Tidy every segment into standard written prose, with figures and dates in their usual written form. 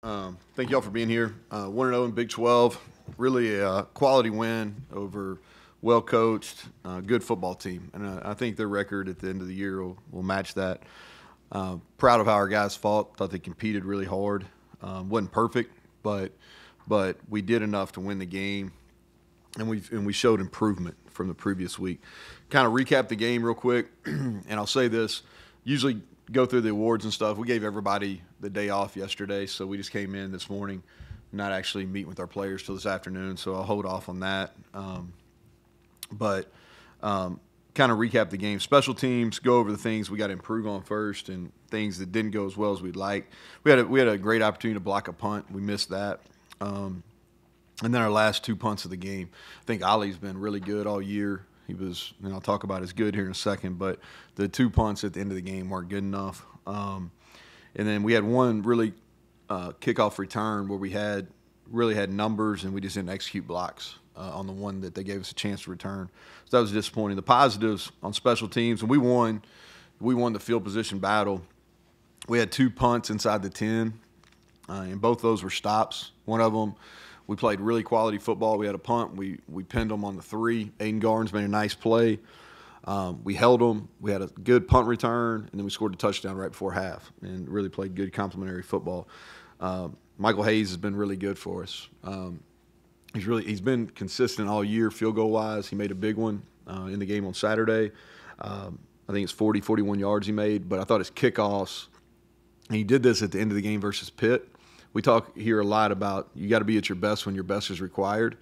Thank y'all for being here. 1-0 in Big 12. Really a quality win over well-coached, good football team. And I think their record at the end of the year will match that. Proud of how our guys fought. Thought they competed really hard. Wasn't perfect, but we did enough to win the game. And we showed improvement from the previous week. Kind of recap the game real quick, and I'll say this. Usually go through the awards and stuff. We gave everybody the day off yesterday, so we just came in this morning, not actually meeting with our players till this afternoon, so I'll hold off on that. But kind of recap the game. Special teams, go over the things we got to improve on first and things that didn't go as well as we'd like. We had a great opportunity to block a punt. We missed that. And then our last two punts of the game. I think Ollie's been really good all year. He was, and I'll talk about his good here in a second, but the two punts at the end of the game weren't good enough. And then we had one really kickoff return where we really had numbers and we just didn't execute blocks on the one that they gave us a chance to return. So that was disappointing. The positives on special teams, and we won the field position battle. We had two punts inside the 10, and both those were stops. One of them, we played really quality football. We had a punt. We pinned them on the 3. Aiden Garnes made a nice play. We held them. We had a good punt return, and then we scored a touchdown right before half and really played good complementary football. Michael Hayes has been really good for us. He's been consistent all year field goal wise. He made a big one in the game on Saturday. I think it's 41 yards he made, but I thought his kickoffs, and he did this at the end of the game versus Pitt. We talk here a lot about you got to be at your best when your best is required,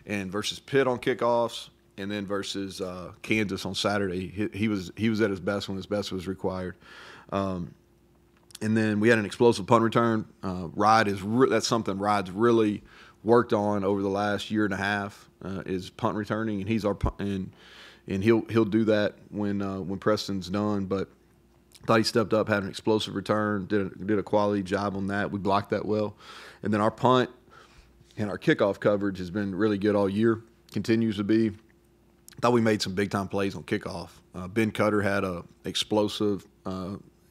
and versus Pitt on kickoffs, and then versus Kansas on Saturday, he was at his best when his best was required. And then we had an explosive punt return. That's something Rod's really worked on over the last year and a half is punt returning, and he's our and he'll do that when Preston's done, but. Thought he stepped up, had an explosive return, did a quality job on that. We blocked that well. And then our punt and our kickoff coverage has been really good all year, continues to be. Thought we made some big-time plays on kickoff. Ben Cutter had a explosive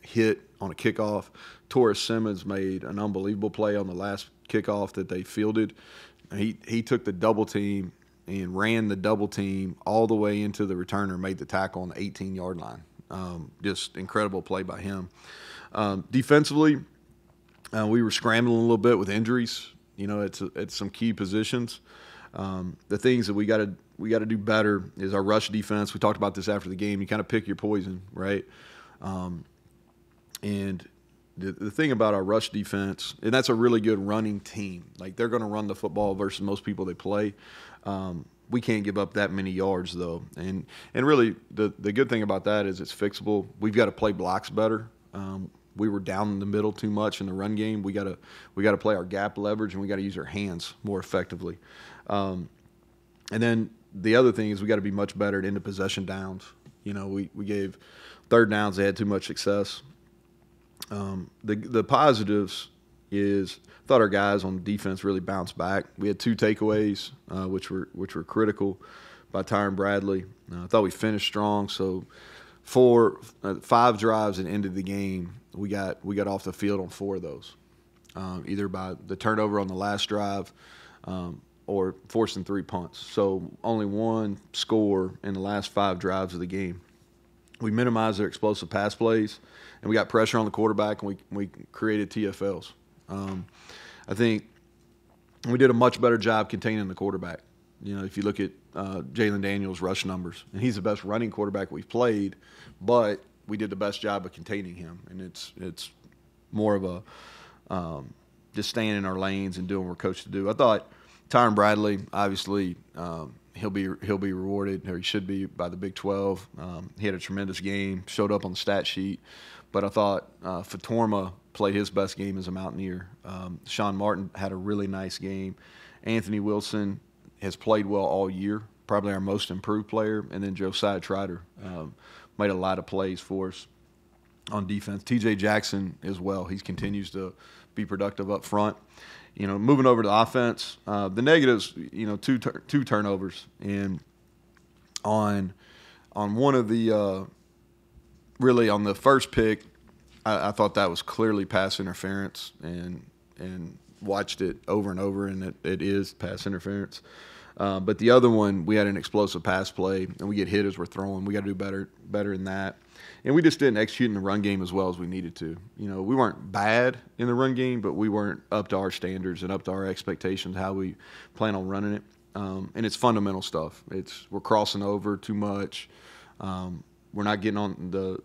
hit on a kickoff. Torres Simmons made an unbelievable play on the last kickoff that they fielded. He took the double team and ran the double team all the way into the returner, made the tackle on the 18-yard line. Just incredible play by him. Defensively, we were scrambling a little bit with injuries. At some key positions. The things that we got to do better is our rush defense. We talked about this after the game. You kind of pick your poison, right? And the thing about our rush defense, and that's a really good running team. Like they're going to run the football versus most people they play. We can't give up that many yards, though. And really, the good thing about that is it's fixable. We've got to play blocks better. We were down in the middle too much in the run game. We got to play our gap leverage, and we got to use our hands more effectively. And then the other thing is we got to be much better at end of possession downs. We gave third downs. They had too much success. The positives is I thought our guys on defense really bounced back. We had 2 takeaways, which were critical by Tyron Bradley. I thought we finished strong. So 5 drives and ended the game. We got off the field on 4 of those, either by the turnover on the last drive or forcing 3 punts. So only 1 score in the last 5 drives of the game. We minimized their explosive pass plays, and we got pressure on the quarterback, and we created TFLs. I think we did a much better job containing the quarterback. If you look at Jalen Daniels' rush numbers, and he's the best running quarterback we've played, but we did the best job of containing him, and it's more of a just staying in our lanes and doing what we're coached to do. I thought Tyron Bradley, obviously, he'll be rewarded, or he should be, by the Big 12. He had a tremendous game, showed up on the stat sheet, but I thought Fatorma played his best game as a Mountaineer. Sean Martin had a really nice game. Anthony Wilson has played well all year, probably our most improved player, and then Josiah Trotter made a lot of plays for us on defense. TJ Jackson as well. He continues to be productive up front. Moving over to offense, the negatives, 2 turnovers, and on one of the really on the first pick, I thought that was clearly pass interference, and and watched it over and over, and it is pass interference. But the other one, we had an explosive pass play, and we get hit as we're throwing. We got to do better than that. And we just didn't execute in the run game as well as we needed to. You know, we weren't bad in the run game, but we weren't up to our standards and up to our expectations, how we plan on running it. And it's fundamental stuff. We're crossing over too much. We're not getting on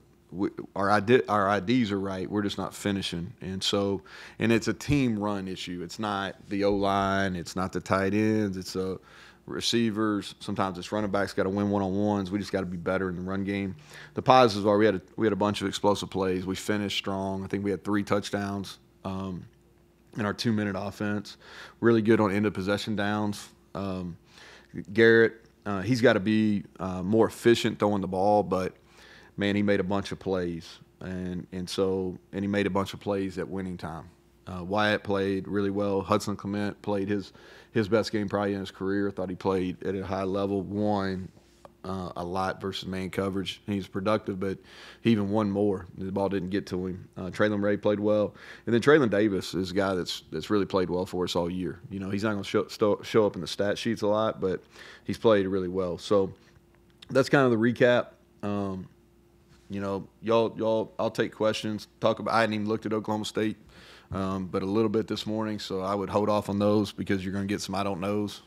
our IDs are right. We're just not finishing. And it's a team run issue. It's not the O-line. It's not the tight ends. It's receivers. Sometimes it's running backs got to win one-on-ones. We just got to be better in the run game. The positives are we had a bunch of explosive plays. We finished strong. I think we had 3 touchdowns in our 2-minute offense. Really good on end of possession downs. Garrett, he's got to be more efficient throwing the ball, but man, he made a bunch of plays, and he made a bunch of plays at winning time. Wyatt played really well. Hudson Clement played his best game probably in his career. I thought he played at a high level, won a lot versus man coverage. He was productive, but he even won more. The ball didn't get to him. Traylon Ray played well. And then Traylon Davis is a guy that's really played well for us all year. You know, he's not going to show up in the stat sheets a lot, but he's played really well. So that's kind of the recap. You know, y'all, I'll take questions. I hadn't even looked at Oklahoma State, but a little bit this morning, so I would hold off on those because you're going to get some I don't knows.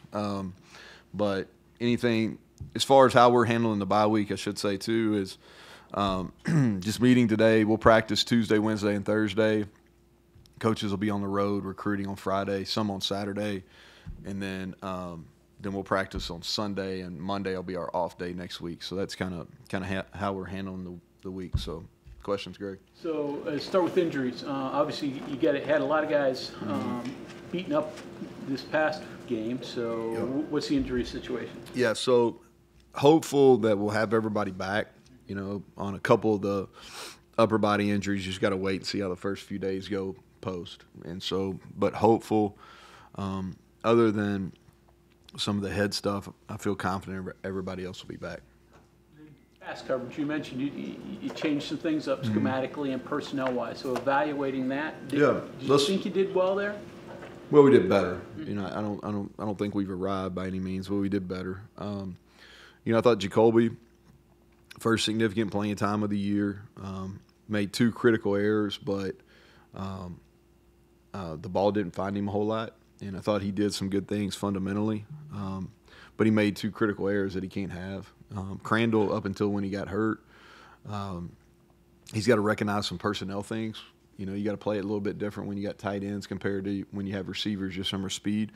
But anything as far as how we're handling the bye week, I should say too, is just meeting today. We'll practice Tuesday, Wednesday, and Thursday. Coaches will be on the road recruiting on Friday, some on Saturday, and then we'll practice on Sunday, and Monday will be our off day next week. So that's kind of how we're handling the week. So, questions, Greg? So, start with injuries. Obviously, you had a lot of guys beaten up this past game. So, Yep. What's the injury situation? Yeah, so hopeful that we'll have everybody back. You know, on a couple of the upper body injuries, you just got to wait and see how the first few days go post. And so, but hopeful. Other than some of the head stuff, I feel confident everybody else will be back. Pass coverage, you mentioned you changed some things up schematically and personnel-wise. So evaluating that, did you think you did well there? Well, we did better. You know, I don't think we've arrived by any means, but we did better. You know, I thought Jacoby, first significant playing time of the year, made 2 critical errors, but the ball didn't find him a whole lot. And I thought he did some good things fundamentally, but he made 2 critical errors that he can't have. Crandall, up until when he got hurt, he's got to recognize some personnel things. You know, you got to play it a little bit different when you got tight ends compared to when you have receivers, just some speed.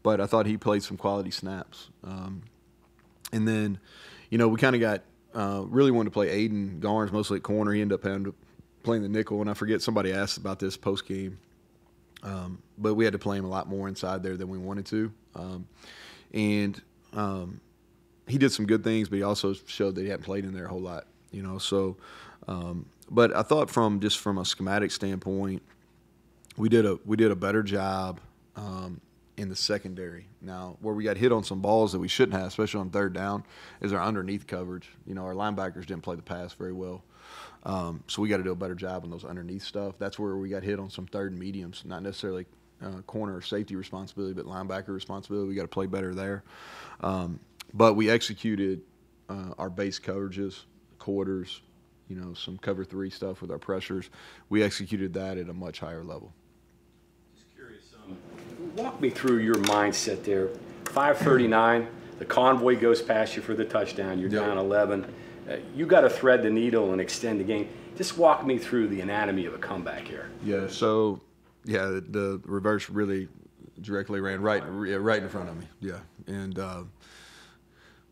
But I thought he played some quality snaps. And then, you know, we kind of got really wanted to play Aiden Garnes mostly at corner. He ended up playing the nickel, and I forget somebody asked about this post game. But we had to play him a lot more inside there than we wanted to. He did some good things, but he also showed that he hadn't played in there a whole lot, you know. So, but I thought from a schematic standpoint, we did a better job in the secondary. Now, where we got hit on some balls that we shouldn't have, especially on third down, is our underneath coverage. You know, our linebackers didn't play the pass very well. So we got to do a better job on those underneath stuff. That's where we got hit on some third and mediums, not necessarily corner or safety responsibility, but linebacker responsibility. We got to play better there. But we executed our base coverages, quarters, you know, some cover 3 stuff with our pressures. We executed that at a much higher level. Just curious, walk me through your mindset there. 5:39, the convoy goes past you for the touchdown. You're down 11. You got to thread the needle and extend the game. Just walk me through the anatomy of a comeback here. Yeah, so, the reverse really directly ran right in front of me. Yeah, and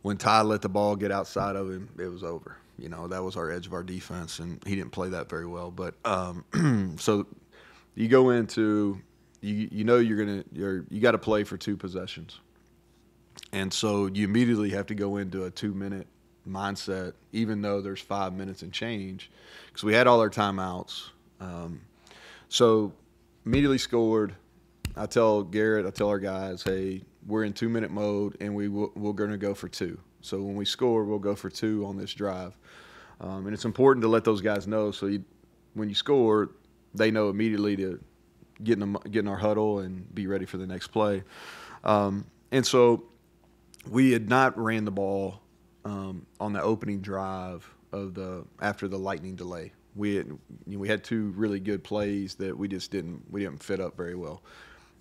when Ty let the ball get outside of him, it was over. You know, that was our edge of our defense, and he didn't play that very well. But so you go into you know you got to play for 2 possessions, and so you immediately have to go into a 2-minute mindset, even though there's 5 minutes and change, because we had all our timeouts. So immediately scored. I tell Garrett, I tell our guys, hey, we're in 2-minute mode, and we're going to go for 2. So when we score, we'll go for 2 on this drive. And it's important to let those guys know, so when you score, they know immediately to getting our huddle and be ready for the next play. And so we had not ran the ball on the opening drive after the lightning delay. We had two really good plays that we didn't fit up very well.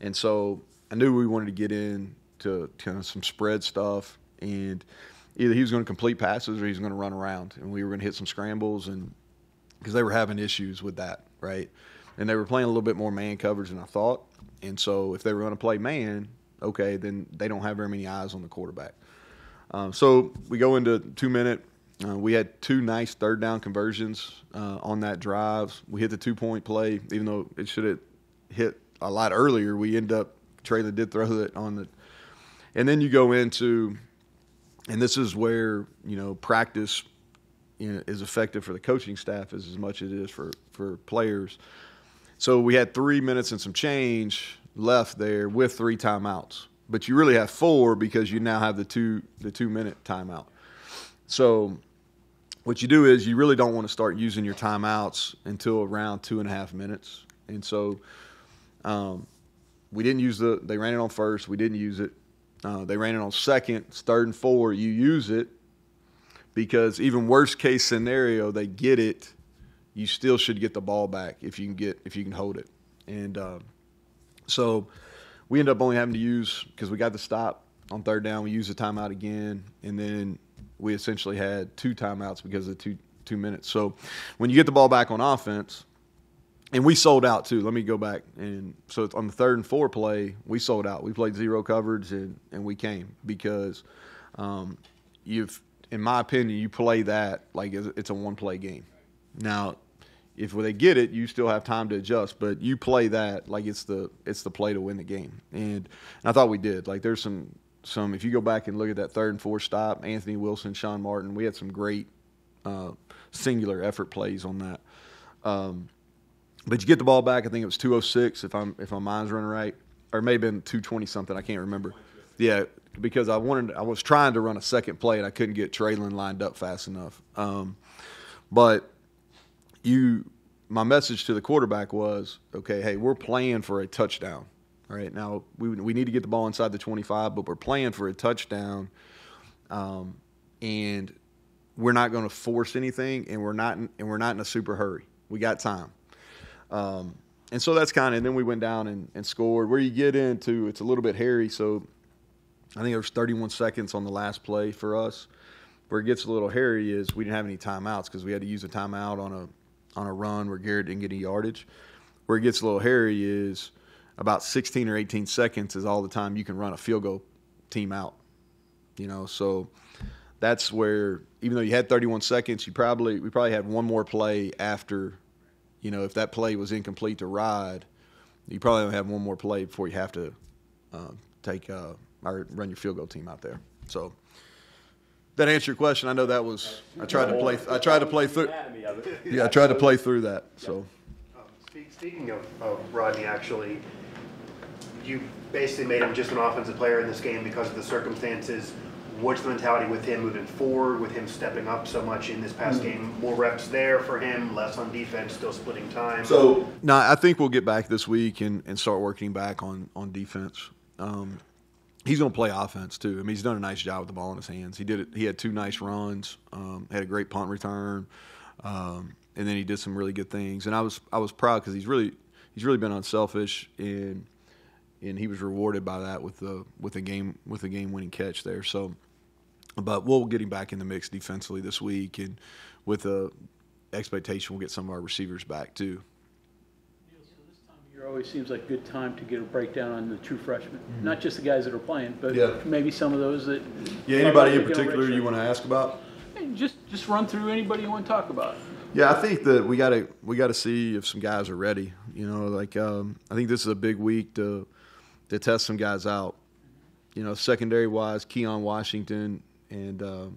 And so I knew we wanted to get in to kind of some spread stuff, and either he was going to complete passes or he was going to run around, and we were going to hit some scrambles, and because they were having issues with that, right? And they were playing a little bit more man coverage than I thought. And so if they were going to play man, okay, then they don't have very many eyes on the quarterback. So we go into 2-minute. We had two nice third down conversions on that drive. We hit the 2-point play, even though it should have hit a lot earlier. We end up, Traylon did throw it on the – and then you go into – and this is where, practice is effective for the coaching staff as much as it is for players. So we had 3 minutes and some change left there with 3 timeouts. But you really have 4 because you now have the 2-minute timeout. So what you do is you really don't want to start using your timeouts until around 2.5 minutes. And so we didn't use they ran it on first. We didn't use it. They ran it on second. It's 3rd and 4. You use it because even worst case scenario, they get it. You still should get the ball back if you can hold it. And so we end up only having to use, because we got the stop on 3rd down, we used the timeout again, and then we essentially had 2 timeouts because of the 2 minutes. So when you get the ball back on offense, and we sold out too. Let me go back. And so on the 3rd and 4 play, we sold out. We played zero coverage, and we came because in my opinion, you play that like it's a one-play game. Now, if they get it, you still have time to adjust, but you play that like it's the play to win the game. And I thought we did. Like there's some if you go back and look at that 3rd and 4 stop, Anthony Wilson, Sean Martin, we had some great singular effort plays on that. But you get the ball back. I think it was 2:06 if my mind's running right, or it may have been 2:20 something. I can't remember. Yeah, because I was trying to run a second play and I couldn't get Traylon lined up fast enough. But my message to the quarterback was, okay, hey, we're playing for a touchdown. All right, now we need to get the ball inside the 25, but we're playing for a touchdown, and we're not going to force anything, and we're not in a super hurry. We got time. And so that's kind of – and then we went down and scored. Where you get into, it's a little bit hairy, so I think there was 31 seconds on the last play for us. Where it gets a little hairy is we didn't have any timeouts because we had to use a timeout on a run where Garrett didn't get any yardage. Where it gets a little hairy is about 16 or 18 seconds is all the time you can run a field goal team out. So that's where, even though you had 31 seconds, we probably had one more play after – if that play was incomplete to Rod, you probably only have one more play before you have to run your field goal team out there. So that answer your question. I know that was I tried to play through. Yeah, I tried to play through that. So speaking of Rodney, actually, you basically made him just an offensive player in this game because of the circumstances. What's the mentality with him moving forward, with him stepping up so much in this past game? More reps there for him, less on defense, still splitting time. So, no, I think we'll get back this week and start working back on defense. He's going to play offense too. I mean, he's done a nice job with the ball in his hands. He did it. He had 2 nice runs, had a great punt return, and then he did some really good things. And I was proud because he's really been unselfish, and he was rewarded by that with a game winning catch there. So. But we'll get him back in the mix defensively this week, and with the expectation we'll get some of our receivers back too. So this time of year always seems like a good time to get a breakdown on the true freshmen, not just the guys that are playing, but maybe some of those that. Yeah, anybody in particular you want to ask about? Hey, just run through anybody you want to talk about. Yeah, I think that we got to see if some guys are ready. I think this is a big week to test some guys out. Secondary wise, Keon Washington and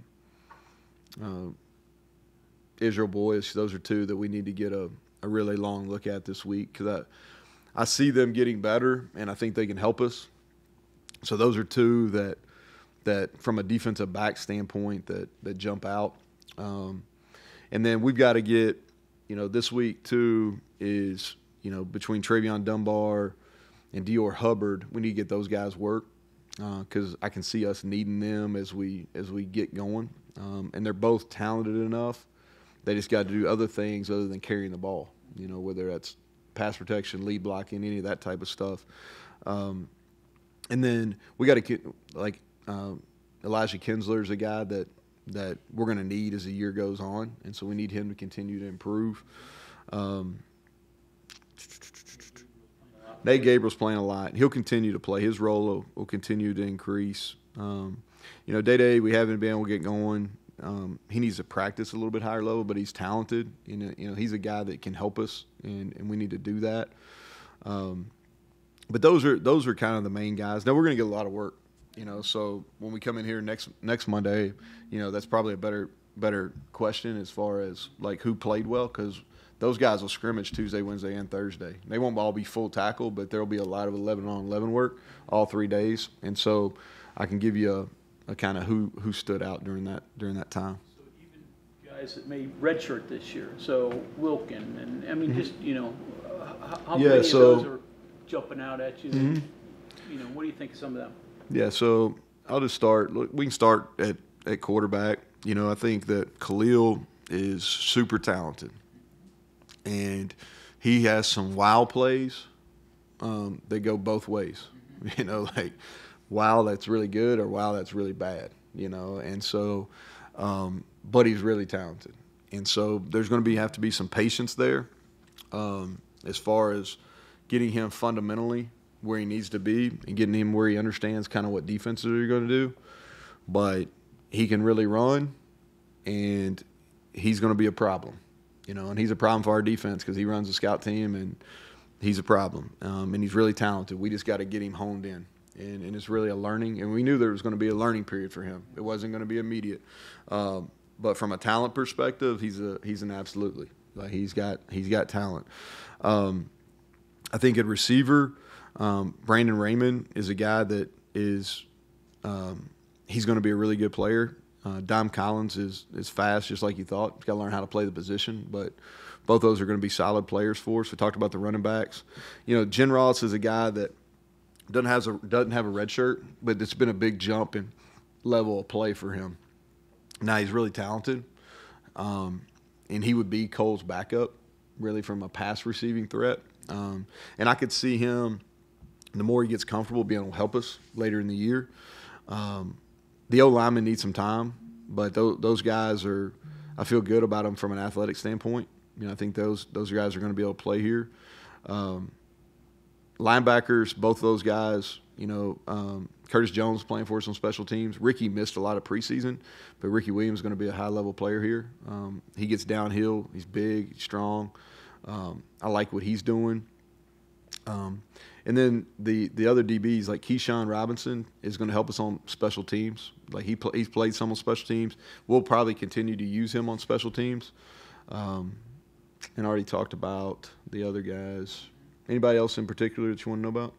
Israel Boyce, those are 2 that we need to get a really long look at this week because I see them getting better, and I think they can help us. So those are 2 that from a defensive back standpoint that jump out. And then we've got to get, this week too is, between Travion Dunbar and Dior Hubbard, we need to get those guys work because I can see us needing them as we get going. And they're both talented enough. They just got to do other things other than carrying the ball, whether that's pass protection, lead blocking, any of that type of stuff. And then we got to get Elijah Kinsler's a guy that we're going to need as the year goes on, and so we need him to continue to improve. Nate Gabriel's playing a lot. He'll continue to play. His role will continue to increase. Day-to-day, we haven't been able to get going. He needs to practice a little bit higher level, but he's talented. He's a guy that can help us, and we need to do that. But those are kind of the main guys. Now we're going to get a lot of work. So when we come in here next Monday, that's probably a better question as far as like who played well, because those guys will scrimmage Tuesday, Wednesday, and Thursday. They won't all be full tackle, but there will be a lot of 11-on-11 work all 3 days, and so I can give you a kind of who stood out during that time. So even guys that made redshirt this year, so Wilkin, and I mean just how many of those are jumping out at you? Mm-hmm. What do you think of some of them? Yeah, so I'll just start. Look, we can start at quarterback. I think that Khalil is super talented, and he has some wow plays that go both ways. Like wow, that's really good, or wow, that's really bad. And so, but he's really talented, and so there's going to have to be some patience there, as far as getting him fundamentally where he needs to be and getting him where he understands kind of what defenses are going to do. But he can really run, and he's going to be a problem, and he's a problem for our defense because he runs a scout team, and he's a problem. And he's really talented. We just got to get him honed in, and it's really a learning. And we knew there was going to be a learning period for him. It wasn't going to be immediate. But from a talent perspective, he's an absolutely. Like he's got talent. I think at receiver, Brandon Raymond is a guy that is he's going to be a really good player. Dom Collins is fast, just like you thought. He's got to learn how to play the position, but both those are going to be solid players for us. We talked about the running backs. Jen Ross is a guy that doesn't have a red shirt, but it's been a big jump in level of play for him. Now he's really talented, and he would be Cole's backup, really from a pass receiving threat. And I could see him, the more he gets comfortable, being able to help us later in the year. The O-linemen need some time, but those guys I feel good about them from an athletic standpoint. I think those guys are going to be able to play here. Linebackers, both of those guys, Curtis Jones playing for us on special teams. Ricky missed a lot of preseason, but Ricky Williams is going to be a high-level player here. He gets downhill. He's big, he's strong. I like what he's doing. And then the other DBs, like Keyshawn Robinson, is going to help us on special teams. Like he's played some on special teams. We'll probably continue to use him on special teams. And I already talked about the other guys. Anybody else in particular that you want to know about?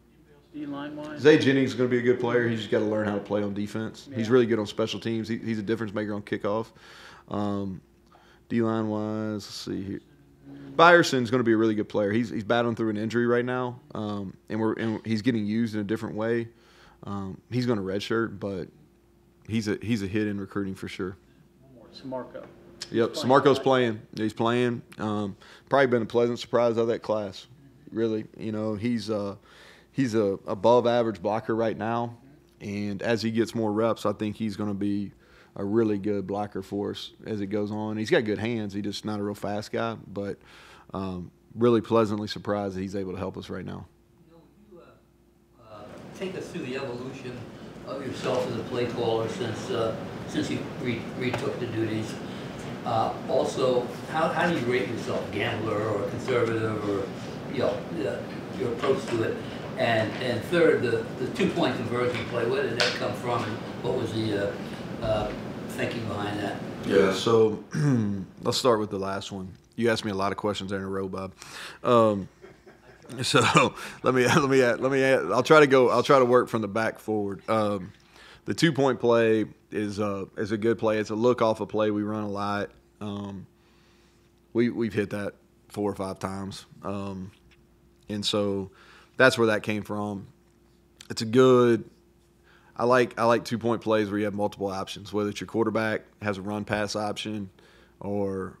D-line-wise? Zay Jennings is going to be a good player. He's just got to learn how to play on defense. Yeah. He's really good on special teams. He's a difference maker on kickoff. D-line-wise, let's see here. Byerson's going to be a really good player. He's battling through an injury right now, and he's getting used in a different way. He's going to redshirt, but he's a hit in recruiting for sure. Samarco. Yep, Samarco's playing. He's playing. Probably been a pleasant surprise out of that class. Really, he's a above average blocker right now, and as he gets more reps, I think he's going to be a really good blocker for us as it goes on. He's got good hands. He's just not a real fast guy, but really pleasantly surprised that he's able to help us right now. You take us through the evolution of yourself as a play caller since you retook the duties. Also, how do you rate yourself, gambler or conservative, or your approach to it? And third, the 2-point conversion play. Where did that come from, and what was the thinking behind that? Yeah, so let's start with the last one. You asked me a lot of questions there in a row, Bob. So let me. I'll try to work from the back forward. The 2-point play is a good play. It's a look off a play we run a lot. We've hit that 4 or 5 times. And so that's where that came from. It's a good – I like 2-point plays where you have multiple options, whether it's your quarterback has a run-pass option or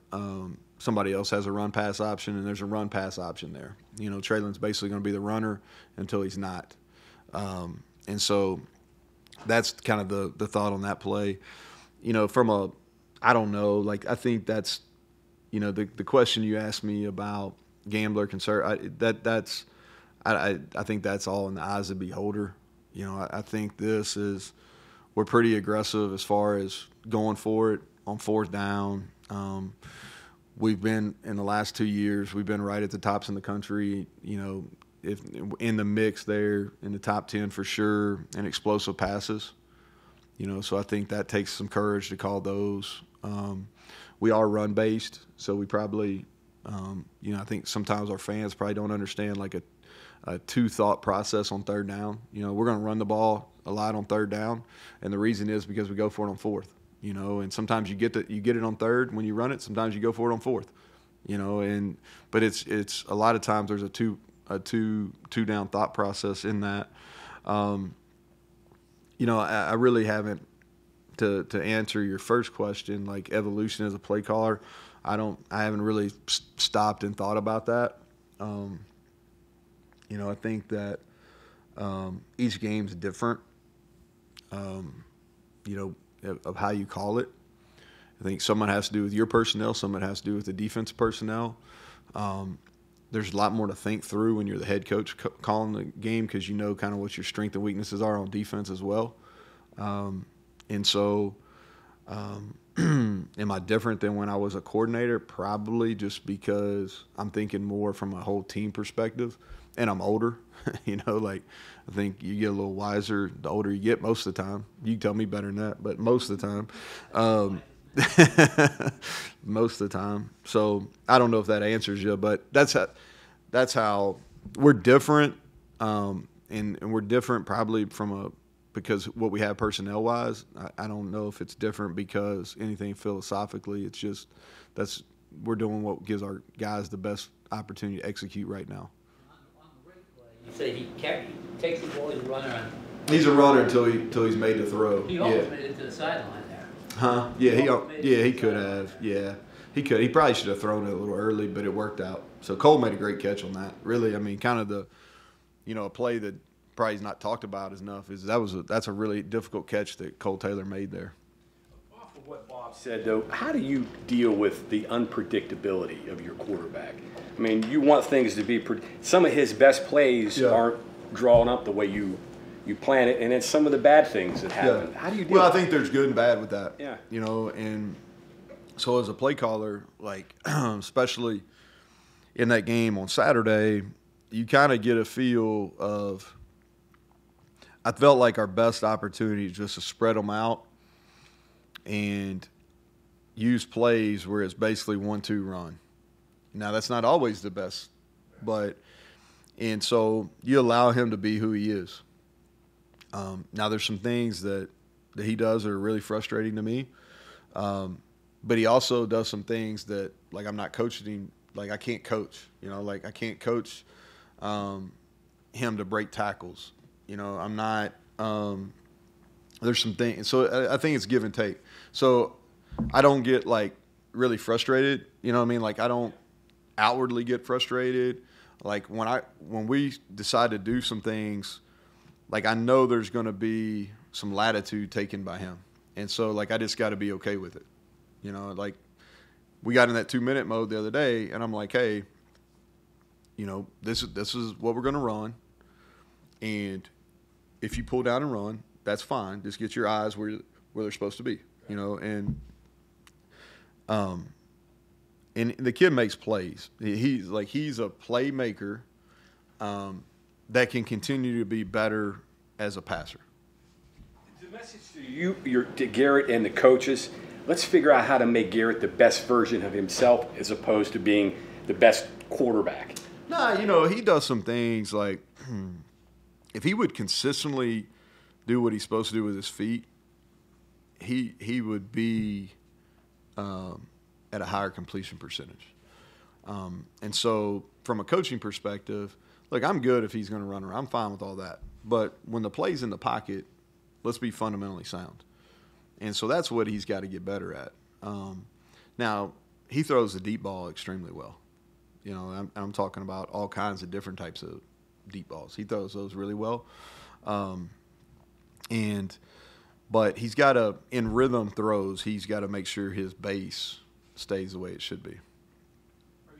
somebody else has a run-pass option, and there's a run-pass option there. You know, Traylon's basically going to be the runner until he's not. And so that's kind of the thought on that play. You know, I don't know, like I think that's, you know, the question you asked me about gambler concern, I think that's all in the eyes of the beholder. You know, I think we're pretty aggressive as far as going for it on fourth down. We've been, in the last 2 years, we've been right at the tops in the country, you know, if in the mix there, in the top 10 for sure, and explosive passes. You know, so I think that takes some courage to call those. We are run-based, so we probably, you know, I think sometimes our fans probably don't understand like a two-thought process on third down. You know, we're going to run the ball a lot on third down, and the reason is because we go for it on fourth. You know, and sometimes you get it on third when you run it. Sometimes you go for it on fourth. You know, but it's a lot of times there's a two down thought process in that. You know, I really haven't to answer your first question, like evolution as a play caller. I haven't really stopped and thought about that. You know, I think that each game's different. You know, of how you call it. I think some of it has to do with your personnel, some of it has to do with the defense personnel. There's a lot more to think through when you're the head coach calling the game because you know kind of what your strengths and weaknesses are on defense as well. And so am I different than when I was a coordinator? Probably, just because I'm thinking more from a whole team perspective, and I'm older. You know, like I think you get a little wiser the older you get most of the time. You can tell me better than that, but most of the time. Most of the time. So I don't know if that answers you, but that's how we're different. And we're different probably because what we have personnel-wise. I don't know if it's different because anything philosophically. It's just we're doing what gives our guys the best opportunity to execute right now. You say he takes the ball, he's a runner. He's a runner until he's made the throw. He almost made it to the sideline there. Huh? Yeah, he could have. Yeah, he could. He probably should have thrown it a little early, but it worked out. So Cole made a great catch on that. Really, I mean, kind of a play that probably is not talked about enough that's a really difficult catch that Cole Taylor made there. Off of what Bob said, though, how do you deal with the unpredictability of your quarterback? I mean, you want things to be some of his best plays aren't drawn up the way you plan it, and then some of the bad things that happen. How do you deal with I think there's good and bad with that. Yeah. You know, and so as a play caller, like especially in that game on Saturday, you kind of get a feel of – I felt like our best opportunity is just to spread them out and use plays where it's basically 1-2 run. Now, that's not always the best, and so you allow him to be who he is. Now, there's some things that he does that are really frustrating to me, but he also does some things that, like, I'm not coaching him. Like, I can't coach, you know, like I can't coach him to break tackles. You know, I'm not there's some things. So I think it's give and take. So I don't get, like, really frustrated, you know what I mean? Like, I don't outwardly get frustrated. Like when we decide to do some things, like I know there's going to be some latitude taken by him, and so like I just got to be okay with it, you know. Like we got in that 2-minute mode the other day, and I'm like, hey, you know, this is what we're going to run, and if you pull down and run, that's fine. Just get your eyes where they're supposed to be, you know, and the kid makes plays. He's a playmaker that can continue to be better as a passer. The message to to Garrett and the coaches, let's figure out how to make Garrett the best version of himself as opposed to being the best quarterback. Nah, you know, he does some things like if he would consistently do what he's supposed to do with his feet, he would be at a higher completion percentage. And so from a coaching perspective, look, I'm good if he's going to run around. I'm fine with all that. But when the play's in the pocket, let's be fundamentally sound. And so that's what he's got to get better at. Now, he throws the deep ball extremely well. You know, I'm talking about all kinds of different types of deep balls. He throws those really well. But he's got to, in rhythm throws, he's got to make sure his base stays the way it should be.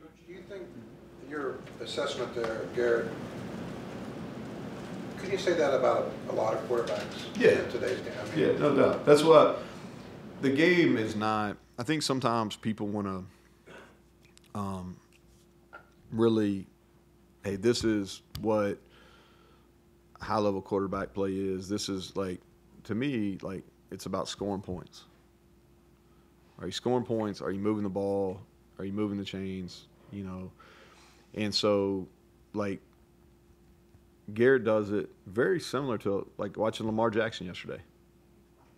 Do you think your assessment there, Garrett, could you say that about a lot of quarterbacks in today's game? I mean, Yeah, no doubt. That's what the game is not. I think sometimes people want to really, hey, this is what high-level quarterback play is. This is like, to me, like, it's about scoring points. Are you scoring points? Are you moving the ball? Are you moving the chains? You know, and so, like, Garrett does it very similar to, like, watching Lamar Jackson yesterday.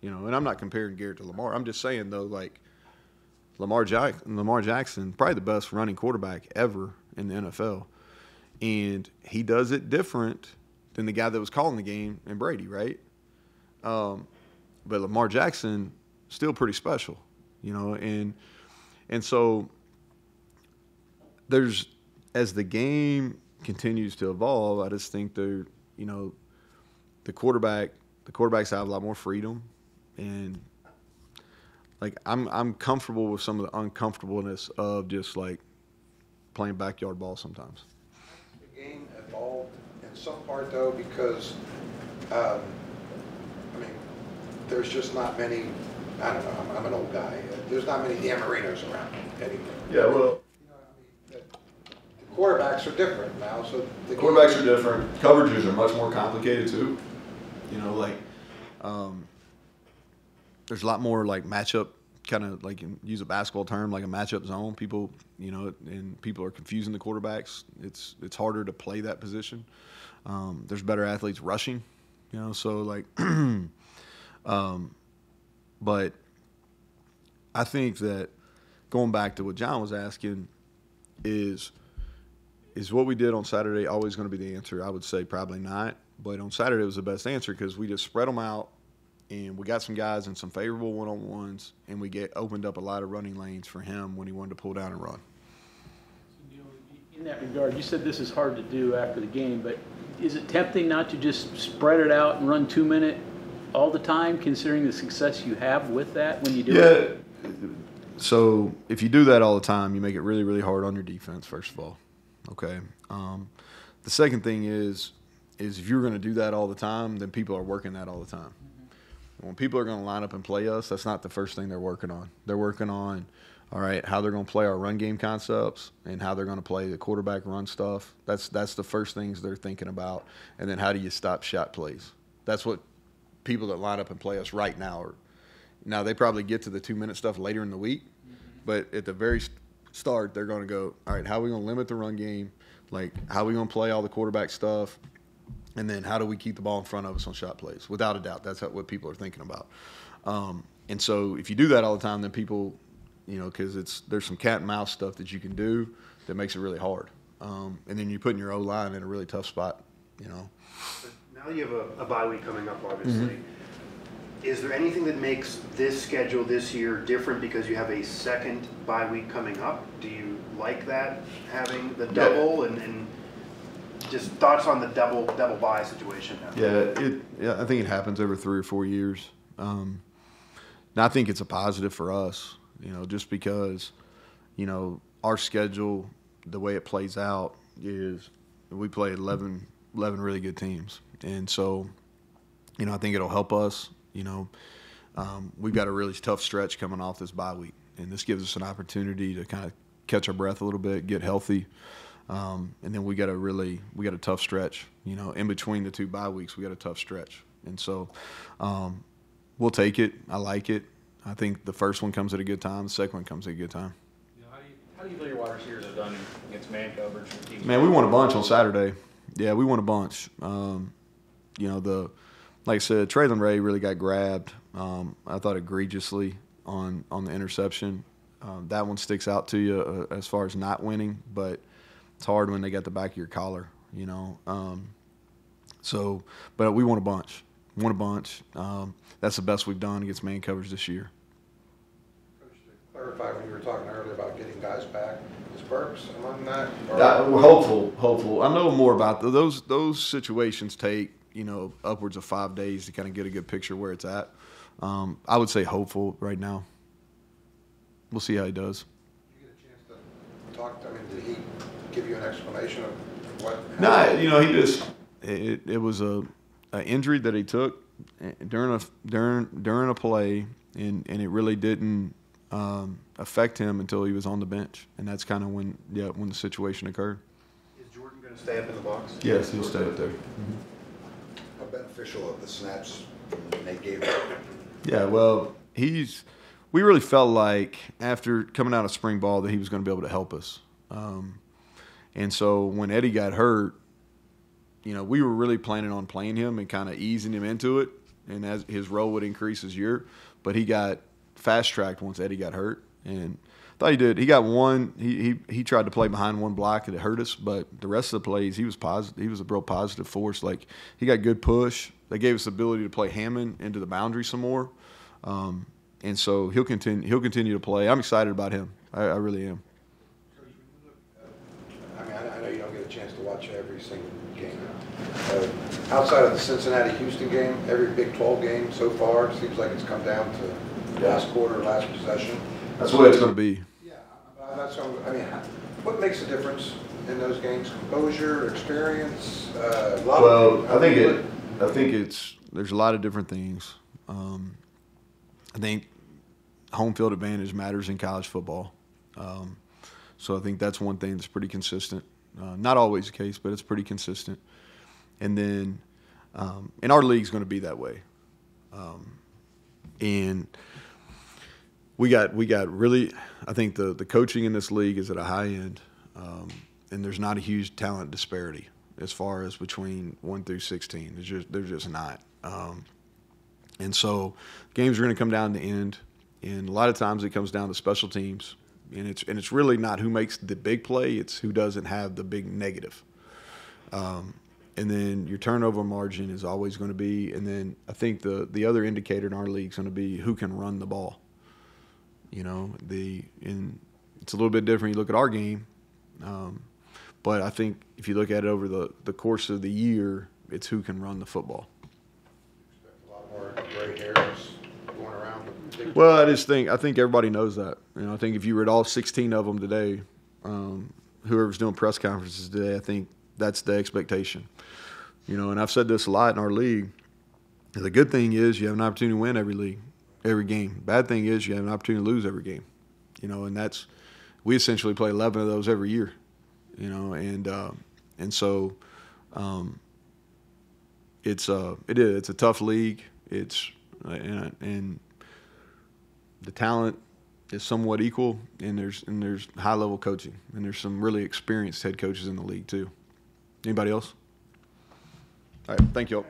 You know, and I'm not comparing Garrett to Lamar. I'm just saying, though, like, Lamar Jackson, probably the best running quarterback ever in the NFL. And he does it different than the guy that was calling the game and Brady, right? But Lamar Jackson, still pretty special, you know. And so there's, as the game continues to evolve, I just think they're, you know, the quarterbacks have a lot more freedom. And, like, I'm comfortable with some of the uncomfortableness of just, like, playing backyard ball sometimes. the game evolved in some part, though, because, I mean, there's just not many, I don't know, I'm an old guy. There's not many Dan Marinos around anymore. Yeah, well, You know, I mean, the quarterbacks are different now, so the quarterbacks are different. Coverages are much more complicated, too. You know, like, there's a lot more, like, matchup, kind of, like, use a basketball term, like a matchup zone. People, you know, and people are confusing the quarterbacks. It's harder to play that position. There's better athletes rushing, you know, so, like, but I think that going back to what John was asking is what we did on Saturday always going to be the answer? I would say probably not. But on Saturday it was the best answer because we just spread them out, and we got some guys in some favorable one-on-ones, and we opened up a lot of running lanes for him when he wanted to pull down and run. In that regard, you said this is hard to do after the game, but is it tempting not to just spread it out and run 2-minute all the time, considering the success you have with that when you do it? Yeah. So if you do that all the time, you make it really, really hard on your defense, first of all. Okay. The second thing is if you're going to do that all the time, then people are working that all the time. When people are going to line up and play us, that's not the first thing they're working on. They're working on, all right, how they're going to play our run game concepts and how they're going to play the quarterback run stuff. That's the first things they're thinking about. And then how do you stop shot plays? That's what people that line up and play us right now are. Now, they probably get to the 2-minute stuff later in the week, but at the very start, they're going to go, all right, how are we going to limit the run game? Like, how are we going to play all the quarterback stuff? And then how do we keep the ball in front of us on shot plays? Without a doubt, that's what people are thinking about. And so if you do that all the time, then people, you know, because there's some cat and mouse stuff that you can do that makes it really hard. And then you're putting your O-line in a really tough spot, you know. Now you have a bye week coming up, obviously. Is there anything that makes this schedule this year different because you have a second bye week coming up? Do you like that, having the double and just thoughts on the double bye situation now? Yeah, I think it happens every 3 or 4 years. And I think it's a positive for us, you know, just because, you know, our schedule, the way it plays out is we play 11 really good teams. And so, you know, I think it'll help us. You know, we've got a really tough stretch coming off this bye week, and this gives us an opportunity to kind of catch our breath a little bit, get healthy. And then we got a tough stretch, you know, in between the 2 bye weeks, we got a tough stretch. And so we'll take it. I like it. I think the first one comes at a good time. The second one comes at a good time. You know, how do you feel your wide receivers have done against man coverage? Man, we won a bunch on Saturday. Yeah, we won a bunch. You know, like I said, Traylon Ray really got grabbed, I thought egregiously on the interception. That one sticks out to you as far as not winning, but it's hard when they got the back of your collar. you know. But we won a bunch. That's the best we've done against man coverage this year. Coach, to clarify, when you were talking earlier about getting guys back, is Burks among that? We're hopeful. I know more about those situations take, you know, upwards of 5 days to kind of get a good picture where it's at. I would say hopeful right now. We'll see how he does. Did you get a chance to talk to him? Did he give you an explanation of what happened? No, you know, he just it was a injury that he took during a play, and it really didn't affect him until he was on the bench, and that's kind of when the situation occurred. Is Jordan going to stay up in the box? Yes, he'll stay up there. How beneficial of the snaps they gave him? Yeah, well, we really felt like after coming out of spring ball that he was going to be able to help us. And so when Eddie got hurt, you know, we were really planning on playing him and kind of easing him into it, and as his role would increase his year. But he got fast-tracked once Eddie got hurt, and I thought he did. He got one. He tried to play behind one block and it hurt us, but the rest of the plays he was positive. He was a real positive force. Like, he got good push. They gave us the ability to play Hammond into the boundary some more. And so he'll continue to play. I'm excited about him. I really am. I mean, I know you don't get a chance to watch every single game. Outside of the Cincinnati-Houston game, every Big 12 game so far seems like it's come down to last quarter, last possession. That's the way it's going to be. Yeah, I mean, what makes a difference in those games? Composure, experience, I think there's a lot of different things. I think home field advantage matters in college football. So I think that's one thing that's pretty consistent. Not always the case, but it's pretty consistent. And then, and our league's going to be that way. And we got really, I think the coaching in this league is at a high end, and there's not a huge talent disparity as far as between 1 through 16. There's just not. And so games are going to come down to the end, and a lot of times it comes down to special teams, and it's really not who makes the big play; it's who doesn't have the big negative. And then your turnover margin is always going to be, and then I think the other indicator in our league is going to be who can run the ball. You know, and it's a little bit different. You look at our game, but I think if you look at it over the course of the year, it's who can run the football. A lot more gray hairs going around. Well, I think everybody knows that. You know, I think if you read all 16 of them today, whoever's doing press conferences today, I think that's the expectation. You know, and I've said this a lot in our league. The good thing is you have an opportunity to win every game. Bad thing is you have an opportunity to lose every game. You know, and we essentially play 11 of those every year. You know, and so it's a tough league. And the talent is somewhat equal, and there's high level coaching, and there's some really experienced head coaches in the league too. Anybody else? All right, thank you all.